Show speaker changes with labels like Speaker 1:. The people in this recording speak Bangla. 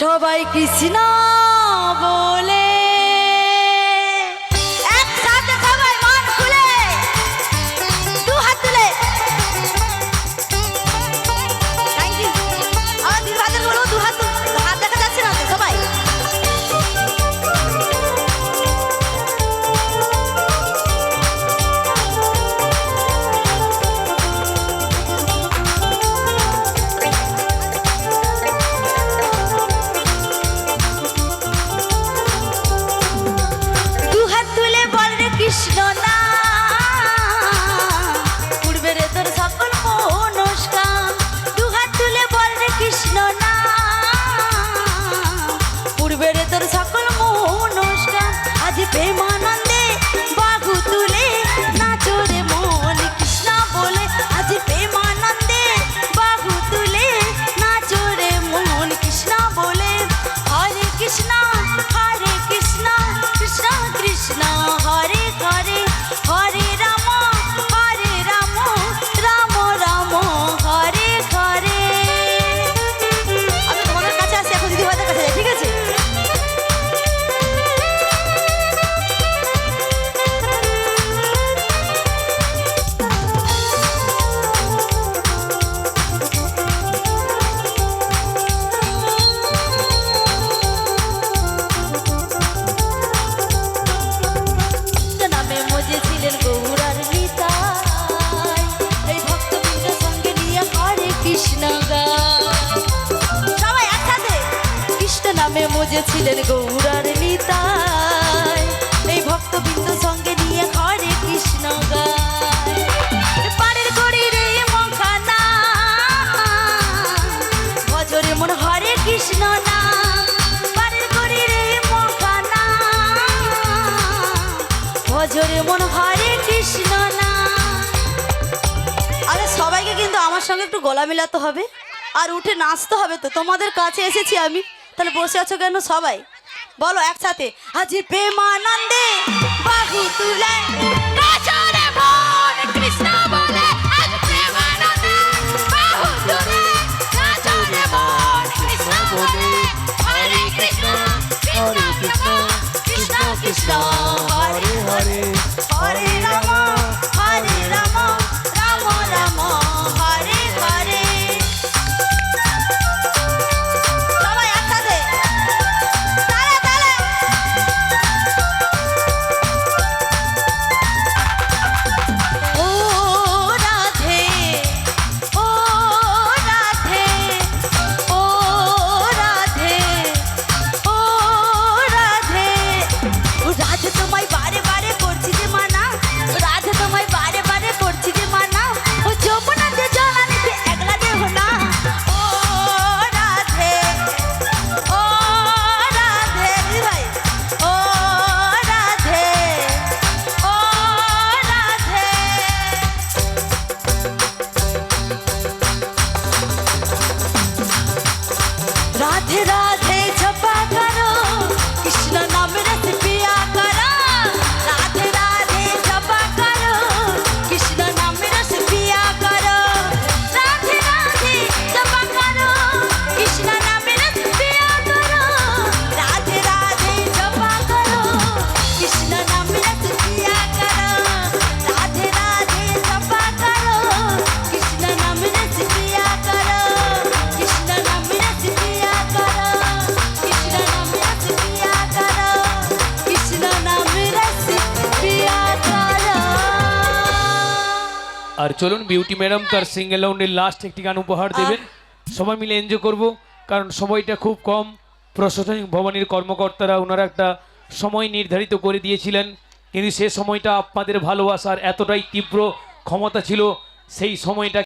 Speaker 1: সবাই কৃষ্ণ বলে একসাথে সবাই মন খুলে দু হাত তুলে থ্যাংক ইউ। আমার দিদি হাতের বলবো দু হাত হাত দেখা যাচ্ছে না তো সবাই। কৃষ্ণ না পূর্বে রে তোর সকল মনস্কাম দু হাত তুলে বল রে কৃষ্ণ না পূর্বে রে তোর সকল মনস্কাম আজ প্রেমানন্দে বাহু তুলে নাচো রে মন কৃষ্ণ বলে আজ প্রেমানন্দে বাহু তুলে নাচো রে মন কৃষ্ণ বলে হরে কৃষ্ণ কৃষ্ণ কৃষ্ণ হরে হরে হরে রাম রাম রাম হরে হরে। আমি তোমাদের কাছে আসি এখন দিদি ভাইদের কাছে যাই, ঠিক আছে? মুজে ছিলেন গৌরার নিতাই এই ভক্তবৃন্দ সঙ্গে নিয়ে হরে কৃষ্ণ গায় পাড়ের গড়ি রে মখানা ভজরে মন হরে কৃষ্ণ না পাড়ের গড়ি রে মখানা ভজরে মন হরে কৃষ্ণ না। আরে সবাইকে কিন্তু আমার সঙ্গে একটু গলা মেলাতে হবে আর উঠে নাচতে হবে। তো তোমাদের কাছে এসেছি আমি, তাহলে বসে আছো কেন? সবাই বলো একসাথে আজ প্রেমানন্দে বাহু তুলে নাচো রে মন কৃষ্ণ বলে আজ প্রেমানন্দে বাহু তুলে নাচো রে মন কৃষ্ণ বলে হরে কৃষ্ণ কৃষ্ণ কৃষ্ণ হরে হরে হরে রাম রাম রাম হরে হরে। राधे राधे जपा करो कृष्ण नाम रस पिया करो राधे राधे जपा करो कृष्ण नाम रस पिया करो राधे राधे जपा करो कृष्ण नाम रस पिया करो राधे राधे जपा करो कृष्ण नाम रस पिया करो राधे राधे जपा करो कृष्ण नाम रस पिया करो कृष्ण नाम रस पिया
Speaker 2: আর চলুন বিউটি ম্যাডাম তার সিঙ্গেল রাউন্ডের লাস্ট একটি গান উপহার দেবেন। সবাই মিলে এনজয় করব, কারণ সময়টা খুব কম। প্রশাসনিক ভবনের কর্মকর্তারা ওনারা একটা সময় নির্ধারিত করে দিয়েছিলেন, কিন্তু সে সময়টা আপনাদের ভালোবাসার এতটাই তীব্র ক্ষমতা ছিল, সেই সময়টা